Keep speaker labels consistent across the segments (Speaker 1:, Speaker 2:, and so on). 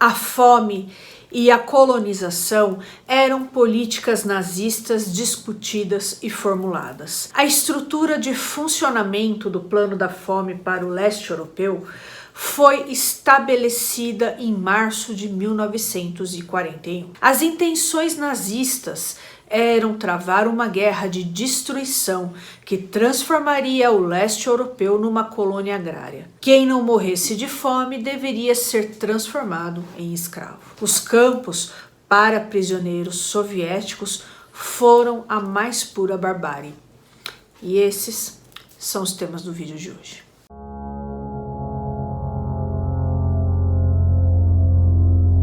Speaker 1: A fome e a colonização eram políticas nazistas discutidas e formuladas. A estrutura de funcionamento do Plano da Fome para o leste europeu foi estabelecida em março de 1941. As intenções nazistas eram travar uma guerra de destruição que transformaria o leste europeu numa colônia agrária. Quem não morresse de fome deveria ser transformado em escravo. Os campos para prisioneiros soviéticos foram a mais pura barbárie. E esses são os temas do vídeo de hoje.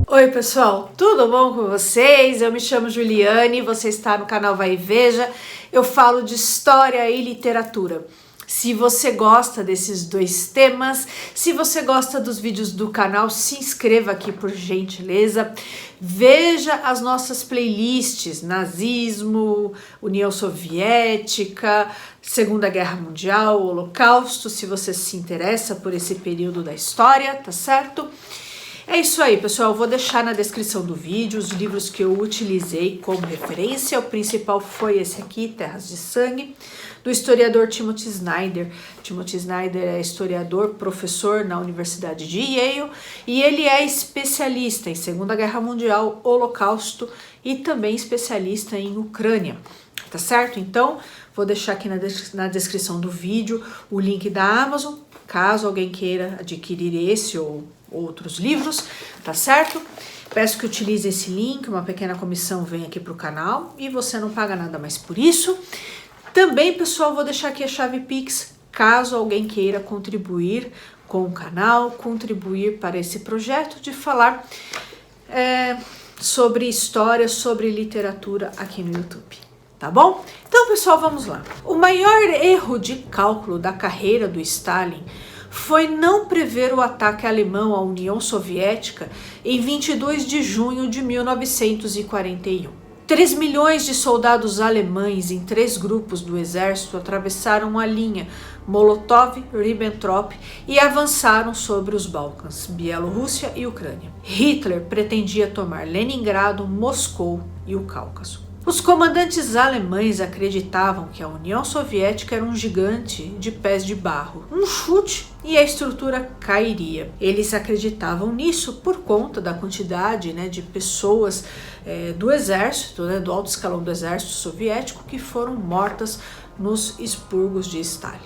Speaker 1: Oi pessoal, tudo bom com vocês? Eu me chamo Juliane, você está no canal Vai e Veja. Eu falo de história e literatura. Se você gosta desses dois temas, se você gosta dos vídeos do canal, se inscreva aqui por gentileza. Veja as nossas playlists: nazismo, União Soviética, Segunda Guerra Mundial, Holocausto, se você se interessa por esse período da história, tá certo? É isso aí, pessoal. Eu vou deixar na descrição do vídeo os livros que eu utilizei como referência. O principal foi esse aqui, Terras de Sangue, do historiador Timothy Snyder. Timothy Snyder é historiador, professor na Universidade de Yale, e ele é especialista em Segunda Guerra Mundial, Holocausto e também especialista em Ucrânia. Tá certo? Então, vou deixar aqui na descrição do vídeo o link da Amazon, caso alguém queira adquirir esse ou outros livros, tá certo? Peço que utilize esse link, uma pequena comissão vem aqui para o canal e você não paga nada mais por isso. Também, pessoal, vou deixar aqui a chave Pix, caso alguém queira contribuir com o canal, contribuir para esse projeto de falar sobre história, sobre literatura aqui no YouTube. Tá bom? Então, pessoal, vamos lá. O maior erro de cálculo da carreira do Stalin foi não prever o ataque alemão à União Soviética em 22 de junho de 1941. 3 milhões de soldados alemães em 3 grupos do exército atravessaram a linha Molotov-Ribbentrop e avançaram sobre os Balcãs, Bielorrússia e Ucrânia. Hitler pretendia tomar Leningrado, Moscou e o Cáucaso. Os comandantes alemães acreditavam que a União Soviética era um gigante de pés de barro. Um chute e a estrutura cairia. Eles acreditavam nisso por conta da quantidade de pessoas do exército, do alto escalão do exército soviético, que foram mortas nos expurgos de Stalin.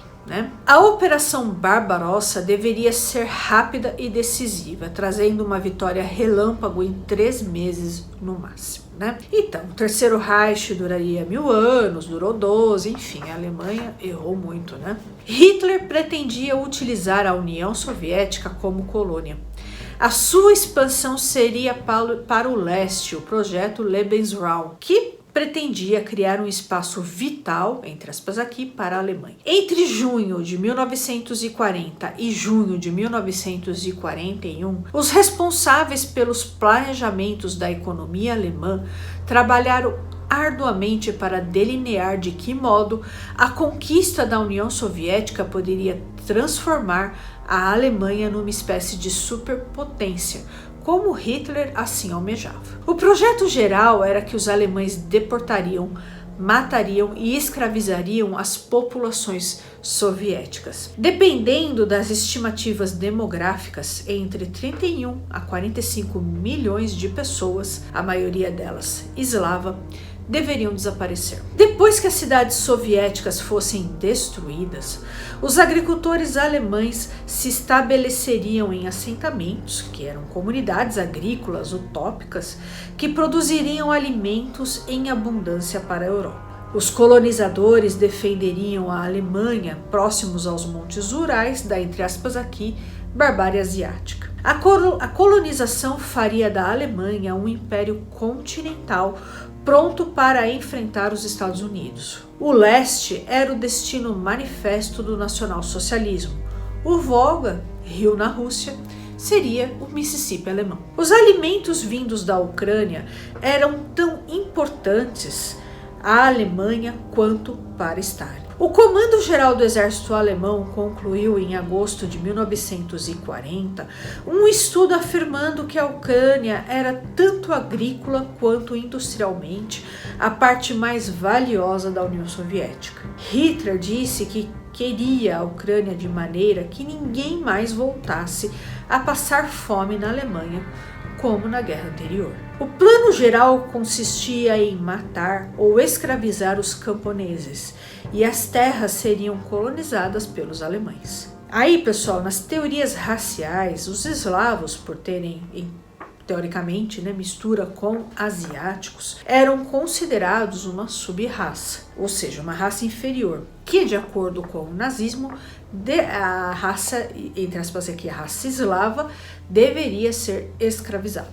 Speaker 1: A Operação Barbarossa deveria ser rápida e decisiva, trazendo uma vitória relâmpago em 3 meses no máximo. Então, o Terceiro Reich duraria 1000 anos, durou 12, enfim, a Alemanha errou muito. Hitler pretendia utilizar a União Soviética como colônia. A sua expansão seria para o leste, o projeto Lebensraum, que pretendia criar um espaço vital, entre aspas aqui, para a Alemanha. Entre junho de 1940 e junho de 1941, os responsáveis pelos planejamentos da economia alemã trabalharam arduamente para delinear de que modo a conquista da União Soviética poderia transformar a Alemanha numa espécie de superpotência, como Hitler assim almejava. O projeto geral era que os alemães deportariam, matariam e escravizariam as populações soviéticas. Dependendo das estimativas demográficas, entre 31 a 45 milhões de pessoas, a maioria delas eslava, deveriam desaparecer. Depois que as cidades soviéticas fossem destruídas, os agricultores alemães se estabeleceriam em assentamentos, que eram comunidades agrícolas utópicas, que produziriam alimentos em abundância para a Europa. Os colonizadores defenderiam a Alemanha próximos aos montes Urais da, entre aspas aqui, barbárie asiática. A colonização faria da Alemanha um império continental pronto para enfrentar os Estados Unidos. O leste era o destino manifesto do nacionalsocialismo. O Volga, rio na Rússia, seria o Mississippi alemão. Os alimentos vindos da Ucrânia eram tão importantes à Alemanha quanto para Stalin. O Comando-Geral do Exército Alemão concluiu em agosto de 1940 um estudo afirmando que a Ucrânia era tanto agrícola quanto industrialmente a parte mais valiosa da União Soviética. Hitler disse que queria a Ucrânia de maneira que ninguém mais voltasse a passar fome na Alemanha, como na guerra anterior. O plano geral consistia em matar ou escravizar os camponeses, e as terras seriam colonizadas pelos alemães. Aí, pessoal, nas teorias raciais, os eslavos, por terem teoricamente, mistura com asiáticos, eram considerados uma sub-raça, ou seja, uma raça inferior, que, de acordo com o nazismo, a raça, entre aspas aqui, a raça eslava, deveria ser escravizada.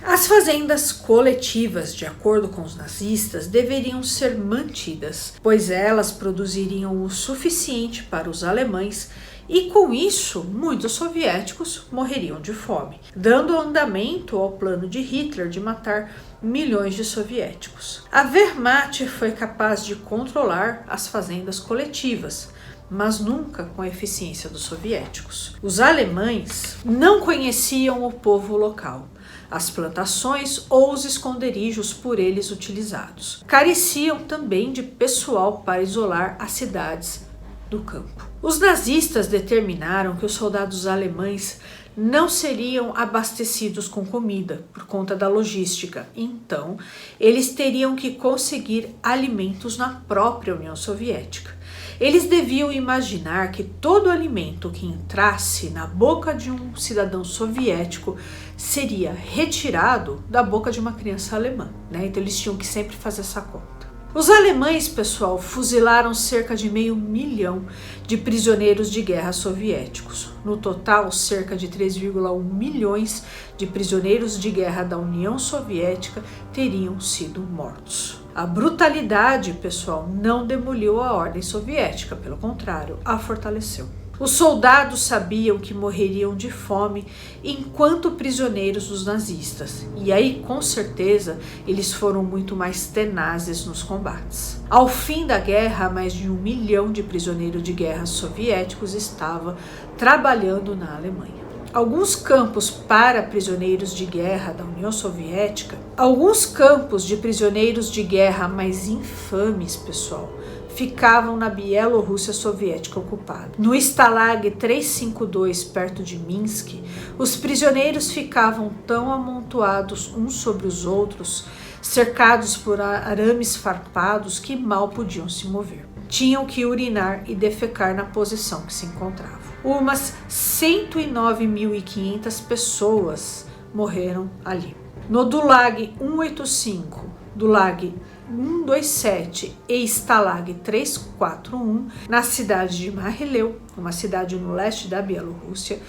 Speaker 1: As fazendas coletivas, de acordo com os nazistas, deveriam ser mantidas, pois elas produziriam o suficiente para os alemães e, com isso, muitos soviéticos morreriam de fome, dando andamento ao plano de Hitler de matar milhões de soviéticos. A Wehrmacht foi capaz de controlar as fazendas coletivas, mas nunca com a eficiência dos soviéticos. Os alemães não conheciam o povo local, as plantações ou os esconderijos por eles utilizados. Careciam também de pessoal para isolar as cidades do campo. Os nazistas determinaram que os soldados alemães não seriam abastecidos com comida por conta da logística, então eles teriam que conseguir alimentos na própria União Soviética. Eles deviam imaginar que todo alimento que entrasse na boca de um cidadão soviético seria retirado da boca de uma criança alemã, Então eles tinham que sempre fazer essa conta. Os alemães, pessoal, fuzilaram cerca de 500 mil de prisioneiros de guerra soviéticos. No total, cerca de 3,1 milhões de prisioneiros de guerra da União Soviética teriam sido mortos. A brutalidade, pessoal, não demoliu a ordem soviética, pelo contrário, a fortaleceu. Os soldados sabiam que morreriam de fome enquanto prisioneiros dos nazistas, e aí, com certeza, eles foram muito mais tenazes nos combates. Ao fim da guerra, mais de 1 milhão de prisioneiros de guerra soviéticos estavam trabalhando na Alemanha. Alguns campos para prisioneiros de guerra da União Soviética, alguns campos de prisioneiros de guerra mais infames, pessoal, ficavam na Bielorrússia soviética ocupada. No Stalag 352, perto de Minsk, os prisioneiros ficavam tão amontoados uns sobre os outros, cercados por arames farpados, que mal podiam se mover. Tinham que urinar e defecar na posição que se encontravam. Umas 109.500 pessoas morreram ali. No Dulag 185, Dulag 127 e Stalag 341, na cidade de Mahileu, uma cidade no leste da Bielorrússia,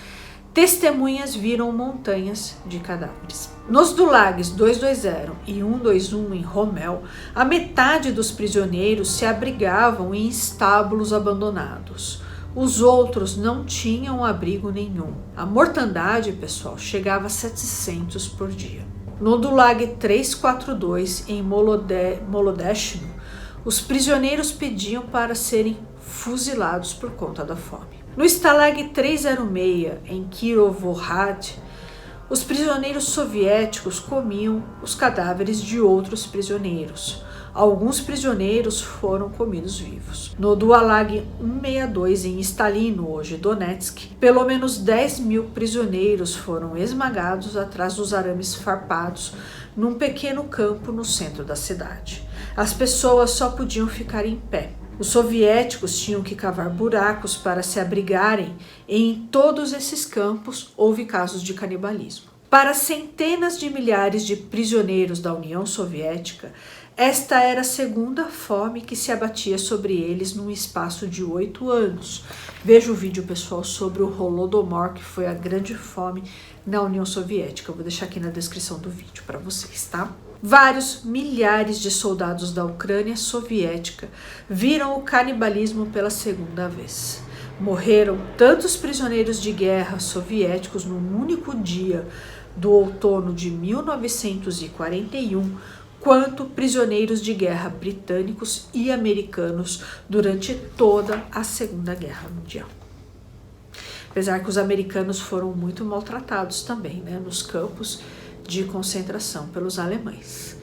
Speaker 1: testemunhas viram montanhas de cadáveres. Nos Dulags 220 e 121 em Rommel, a metade dos prisioneiros se abrigavam em estábulos abandonados. Os outros não tinham abrigo nenhum. A mortandade, pessoal, chegava a 700 por dia. No Dulag 342, em Molodechno, os prisioneiros pediam para serem fuzilados por conta da fome. No Stalag 306, em Kirovohrad, os prisioneiros soviéticos comiam os cadáveres de outros prisioneiros. Alguns prisioneiros foram comidos vivos. No Dulag 162, em Stalino, hoje Donetsk, pelo menos 10.000 prisioneiros foram esmagados atrás dos arames farpados num pequeno campo no centro da cidade. As pessoas só podiam ficar em pé. Os soviéticos tinham que cavar buracos para se abrigarem, e em todos esses campos houve casos de canibalismo. Para centenas de milhares de prisioneiros da União Soviética, esta era a segunda fome que se abatia sobre eles num espaço de 8 anos. Veja o vídeo, pessoal, sobre o Holodomor, que foi a grande fome na União Soviética. Eu vou deixar aqui na descrição do vídeo para vocês, tá? Vários milhares de soldados da Ucrânia soviética viram o canibalismo pela segunda vez. Morreram tantos prisioneiros de guerra soviéticos num único dia do outono de 1941, quanto prisioneiros de guerra britânicos e americanos durante toda a Segunda Guerra Mundial. Apesar que os americanos foram muito maltratados também, né, nos campos de concentração pelos alemães.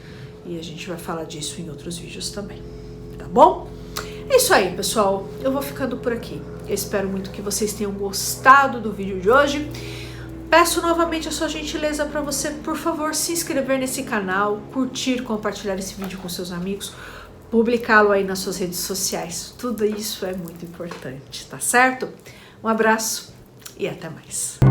Speaker 1: E a gente vai falar disso em outros vídeos também, tá bom? É isso aí, pessoal. Eu vou ficando por aqui. Eu espero muito que vocês tenham gostado do vídeo de hoje. Peço novamente a sua gentileza para você, por favor, se inscrever nesse canal, curtir, compartilhar esse vídeo com seus amigos, publicá-lo aí nas suas redes sociais. Tudo isso é muito importante, tá certo? Um abraço e até mais.